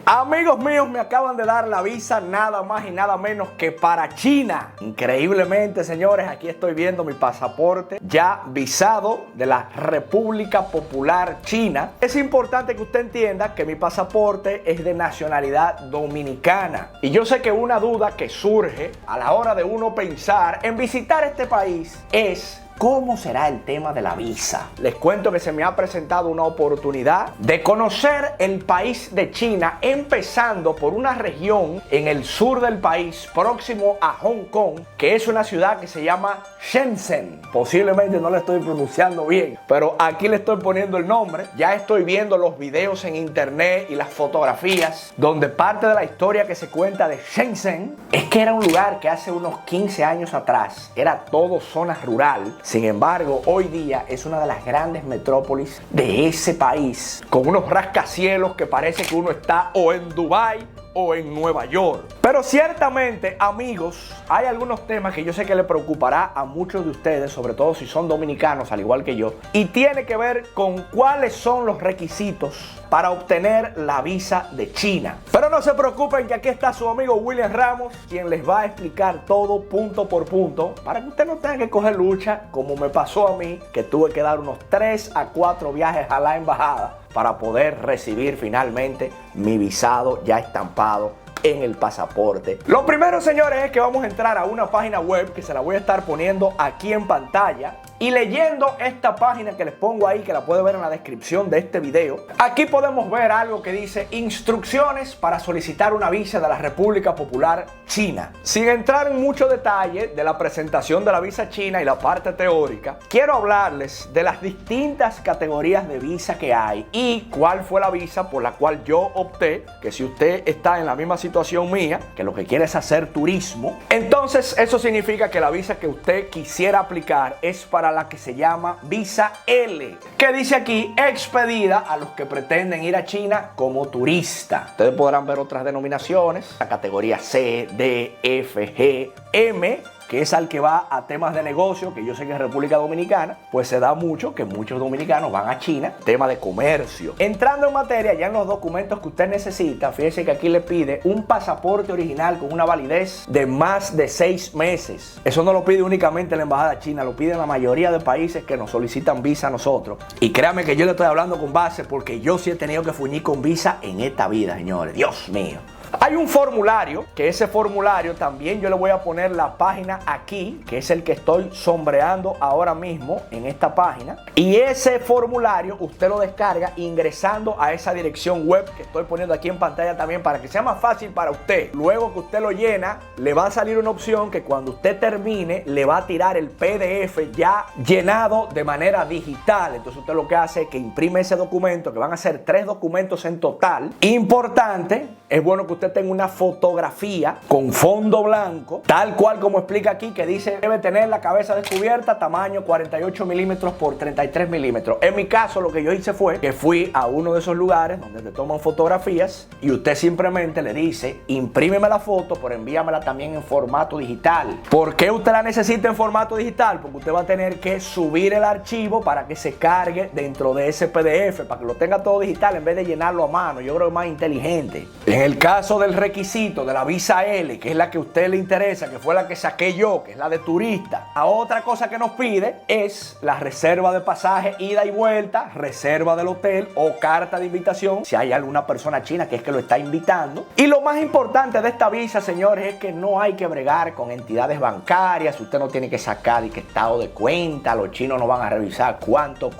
Amigos míos, me acaban de dar la visa nada más y nada menos que para China. Increíblemente, señores, aquí estoy viendo mi pasaporte ya visado de la República Popular China. Es importante que usted entienda que mi pasaporte es de nacionalidad dominicana. Y yo sé que una duda que surge a la hora de uno pensar en visitar este país es: ¿cómo será el tema de la visa? Les cuento que se me ha presentado una oportunidad de conocer el país de China, empezando por una región en el sur del país, próximo a Hong Kong, que es una ciudad que se llama Shenzhen. Posiblemente no le estoy pronunciando bien, pero aquí le estoy poniendo el nombre. Ya estoy viendo los videos en internet y las fotografías, donde parte de la historia que se cuenta de Shenzhen es que era un lugar que hace unos 15 años atrás era todo zona rural. Sin embargo, hoy día es una de las grandes metrópolis de ese país, con unos rascacielos que parece que uno está o en Dubái o en Nueva York. Pero ciertamente, amigos, hay algunos temas que yo sé que le preocupará a muchos de ustedes, sobre todo si son dominicanos al igual que yo, y tiene que ver con cuáles son los requisitos para obtener la visa de China. Pero no se preocupen, que aquí está su amigo William Ramos, quien les va a explicar todo punto por punto, para que usted no tenga que coger lucha como me pasó a mí, que tuve que dar unos 3 a 4 viajes a la embajada para poder recibir finalmente mi visado ya estampado en el pasaporte. Lo primero, señores, es que vamos a entrar a una página web que se la voy a estar poniendo aquí en pantalla. Y leyendo esta página que les pongo ahí, que la puede ver en la descripción de este video, aquí podemos ver algo que dice: instrucciones para solicitar una visa de la República Popular China. Sin entrar en mucho detalle de la presentación de la visa china y la parte teórica, quiero hablarles de las distintas categorías de visa que hay y cuál fue la visa por la cual yo opté. Que si usted está en la misma situación mía, que lo que quiere es hacer turismo, entonces eso significa que la visa que usted quisiera aplicar es para la que se llama visa L, que dice aquí: expedida a los que pretenden ir a China como turista. Ustedes podrán ver otras denominaciones: la categoría C, D, F, G, M, que es al que va a temas de negocio, que yo sé que en República Dominicana pues se da mucho, que muchos dominicanos van a China, tema de comercio. Entrando en materia, ya en los documentos que usted necesita, fíjese que aquí le pide un pasaporte original con una validez de más de 6 meses. Eso no lo pide únicamente la embajada china, lo piden la mayoría de países que nos solicitan visa a nosotros. Y créame que yo le estoy hablando con base, porque yo sí he tenido que fuñir con visa en esta vida, señores. Dios mío. Hay un formulario, que ese formulario también yo le voy a poner la página aquí, que es el que estoy sombreando ahora mismo en esta página. Y ese formulario usted lo descarga ingresando a esa dirección web que estoy poniendo aquí en pantalla también, para que sea más fácil para usted. Luego que usted lo llena, le va a salir una opción que cuando usted termine le va a tirar el PDF ya llenado de manera digital. Entonces usted lo que hace es que imprime ese documento, que van a ser 3 documentos en total. Importante, es bueno que usted tenga una fotografía con fondo blanco, tal cual como explica aquí, que dice: debe tener la cabeza descubierta, tamaño 48 milímetros por 33 milímetros. En mi caso, lo que yo hice fue que fui a uno de esos lugares donde te toman fotografías y usted simplemente le dice: imprímeme la foto, pero envíamela también en formato digital. ¿Por qué usted la necesita en formato digital? Porque usted va a tener que subir el archivo para que se cargue dentro de ese PDF, para que lo tenga todo digital en vez de llenarlo a mano. Yo creo que es más inteligente. En el caso del requisito de la visa L, que es la que a usted le interesa, que fue la que saqué yo, que es la de turista, a otra cosa que nos pide es la reserva de pasaje ida y vuelta, reserva del hotel o carta de invitación si hay alguna persona china que es que lo está invitando. Y lo más importante de esta visa, señores, es que no hay que bregar con entidades bancarias. Usted no tiene que sacar que estado de cuenta, los chinos no van a revisar cuánto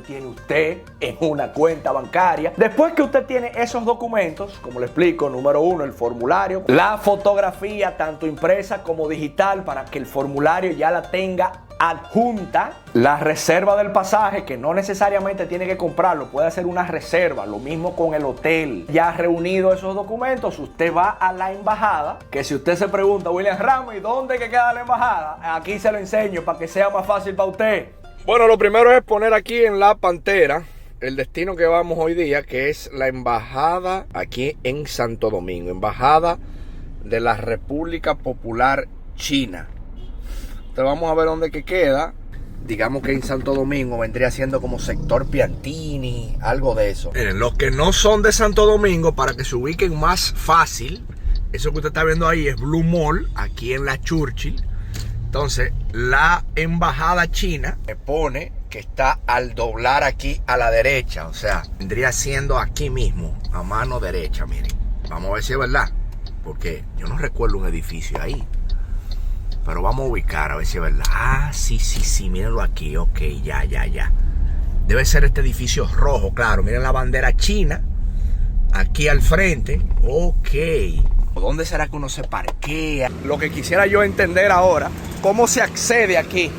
tiene usted en una cuenta bancaria. Después que usted tiene esos documentos, como le explico: número 1, el formulario, la fotografía tanto impresa como digital para que el formulario ya la tenga adjunta, la reserva del pasaje, que no necesariamente tiene que comprarlo, puede hacer una reserva, lo mismo con el hotel. Ya reunido esos documentos, usted va a la embajada, que si usted se pregunta: William Ramos, ¿y dónde que queda la embajada? Aquí se lo enseño para que sea más fácil para usted. Bueno, lo primero es poner aquí en la pantera el destino que vamos hoy día, que es la embajada aquí en Santo Domingo, embajada de la República Popular China. Entonces vamos a ver dónde que queda. digamos que en Santo Domingo vendría siendo como sector Piantini, algo de eso. Miren, los que no son de Santo Domingo, para que se ubiquen más fácil, eso que usted está viendo ahí es Blue Mall, aquí en la Churchill. Entonces, la embajada china me pone que está al doblar aquí a la derecha. O sea, vendría siendo aquí mismo, a mano derecha, miren. Vamos a ver si es verdad, porque yo no recuerdo un edificio ahí. Pero vamos a ubicar a ver si es verdad. Ah, sí, mírenlo aquí. Ok, ya. Debe ser este edificio rojo, claro. Miren la bandera china aquí al frente. Ok. ¿Dónde será que uno se parquea? Lo que quisiera yo entender ahora, ¿cómo se accede aquí?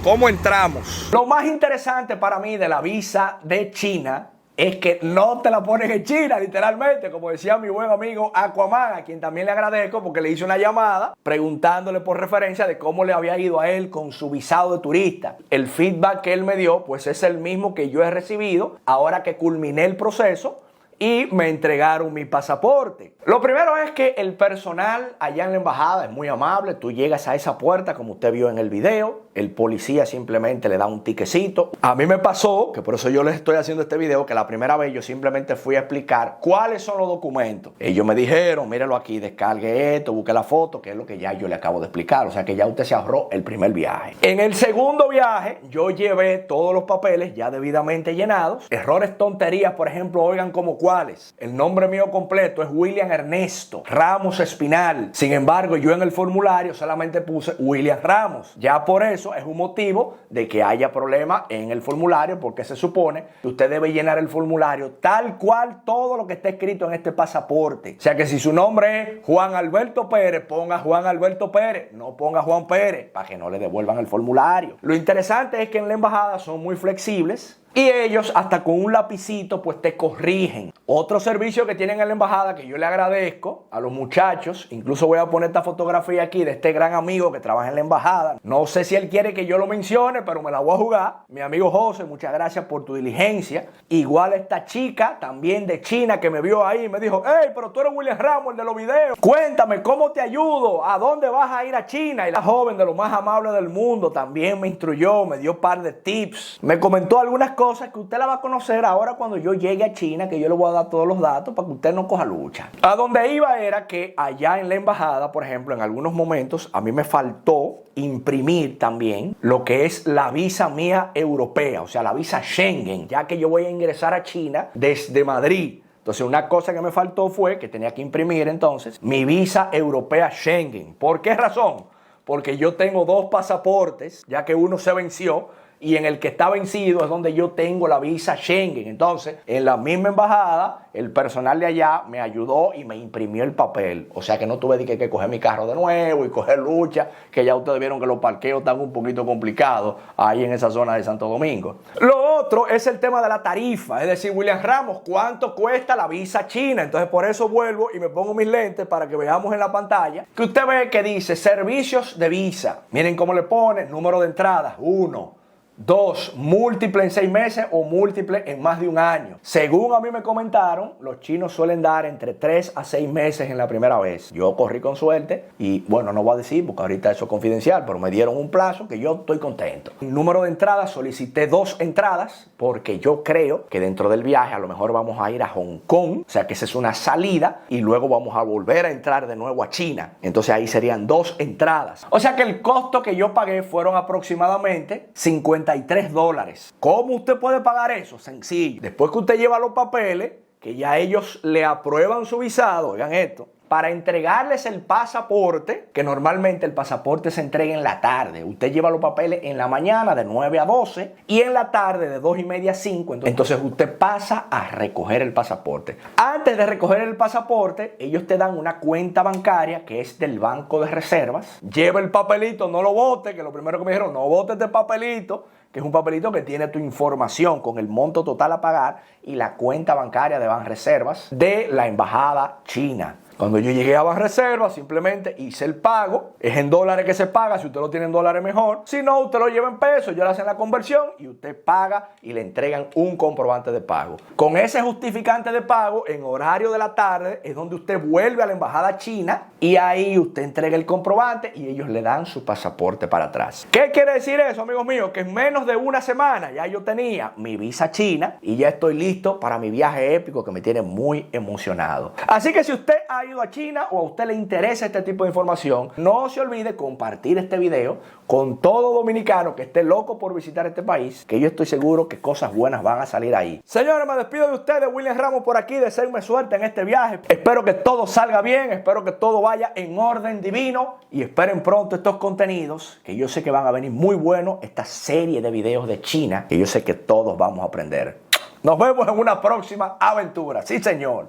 ¿Cómo entramos? Lo más interesante para mí de la visa de China es que no te la ponen en China, literalmente, como decía mi buen amigo Aquaman, a quien también le agradezco porque le hice una llamada preguntándole por referencia de cómo le había ido a él con su visado de turista. El feedback que él me dio, pues es el mismo que yo he recibido ahora que culminé el proceso y me entregaron mi pasaporte. Lo primero es que el personal allá en la embajada es muy amable. Tú llegas a esa puerta, como usted vio en el video, el policía simplemente le da un tiquecito. A mí me pasó, que por eso yo les estoy haciendo este video, que la primera vez yo simplemente fui a explicar cuáles son los documentos. Ellos me dijeron, míralo aquí, descargue esto, busque la foto, que es lo que ya yo le acabo de explicar. O sea que ya usted se ahorró el primer viaje. En el segundo viaje, yo llevé todos los papeles ya debidamente llenados. Errores, tonterías, por ejemplo, oigan como cuáles. El nombre mío completo es William Ernesto Ramos Espinal. Sin embargo, yo en el formulario solamente puse William Ramos. Ya por eso es un motivo de que haya problema en el formulario, porque se supone que usted debe llenar el formulario tal cual todo lo que está escrito en este pasaporte. O sea que si su nombre es Juan Alberto Pérez, ponga Juan Alberto Pérez, no ponga Juan Pérez, para que no le devuelvan el formulario. Lo interesante es que en la embajada son muy flexibles y ellos hasta con un lapicito pues te corrigen. Otro servicio que tienen en la embajada que yo le agradezco a los muchachos, incluso voy a poner esta fotografía aquí de este gran amigo que trabaja en la embajada. No sé si él quiere que yo lo mencione, pero me la voy a jugar. Mi amigo José, muchas gracias por tu diligencia. Igual esta chica también de China que me vio ahí y me dijo, hey, pero tú eres William Ramos, el de los videos. Cuéntame, ¿cómo te ayudo? ¿A dónde vas a ir a China? Y la joven de lo más amable del mundo también me instruyó, me dio un par de tips. Me comentó algunas cosas que usted la va a conocer ahora cuando yo llegue a China, que yo le voy a dar todos los datos para que usted no coja lucha. A donde iba era que allá en la embajada, por ejemplo, en algunos momentos a mí me faltó imprimir también lo que es la visa mía europea, o sea, la visa Schengen, ya que yo voy a ingresar a China desde Madrid. Entonces, una cosa que me faltó fue que tenía que imprimir entonces mi visa europea Schengen. ¿Por qué razón? Porque yo tengo dos pasaportes, ya que uno se venció, y en el que está vencido es donde yo tengo la visa Schengen. Entonces, en la misma embajada, el personal de allá me ayudó y me imprimió el papel. O sea que no tuve que coger mi carro de nuevo y coger lucha, que ya ustedes vieron que los parqueos están un poquito complicados ahí en esa zona de Santo Domingo. Lo otro es el tema de la tarifa. Es decir, William Ramos, ¿cuánto cuesta la visa china? Entonces, por eso vuelvo y me pongo mis lentes para que veamos en la pantalla que usted ve que dice servicios de visa. Miren cómo le pone número de entrada, 1. 2, múltiple en 6 meses o múltiple en más de un año. Según a mí me comentaron, los chinos suelen dar entre 3 a 6 meses en la primera vez. Yo corrí con suerte y bueno, no voy a decir porque ahorita eso es confidencial, pero me dieron un plazo que yo estoy contento. El número de entradas, solicité 2 entradas porque yo creo que dentro del viaje a lo mejor vamos a ir a Hong Kong, o sea que esa es una salida y luego vamos a volver a entrar de nuevo a China. Entonces ahí serían 2 entradas. O sea que el costo que yo pagué fueron aproximadamente $53. ¿Cómo usted puede pagar eso? Sencillo. Después que usted lleva los papeles, que ya ellos le aprueban su visado, oigan esto, para entregarles el pasaporte, que normalmente el pasaporte se entrega en la tarde. Usted lleva los papeles en la mañana de 9 a 12 y en la tarde de 2 y media a 5. Entonces usted pasa a recoger el pasaporte. Antes de recoger el pasaporte, ellos te dan una cuenta bancaria que es del Banco de Reservas. Lleva el papelito, no lo bote, que lo primero que me dijeron, no bote este papelito, que es un papelito que tiene tu información con el monto total a pagar y la cuenta bancaria de Banreservas de la embajada china. Cuando yo llegué a Banreservas, simplemente hice el pago. Es en dólares que se paga. Si usted lo tiene en dólares, mejor. Si no, usted lo lleva en pesos. Yo le hacen la conversión y usted paga y le entregan un comprobante de pago. Con ese justificante de pago, en horario de la tarde, es donde usted vuelve a la embajada china y ahí usted entrega el comprobante y ellos le dan su pasaporte para atrás. ¿Qué quiere decir eso, amigos míos? Que en menos de una semana ya yo tenía mi visa china y ya estoy listo para mi viaje épico que me tiene muy emocionado. Así que si usted ha ido a China o a usted le interesa este tipo de información, no se olvide compartir este video con todo dominicano que esté loco por visitar este país, que yo estoy seguro que cosas buenas van a salir ahí. Señores, me despido de ustedes, William Ramos por aquí, deseenme suerte en este viaje. Espero que todo salga bien, espero que todo vaya en orden divino y esperen pronto estos contenidos que yo sé que van a venir muy buenos, esta serie de videos de China que yo sé que todos vamos a aprender. Nos vemos en una próxima aventura. Sí, señor.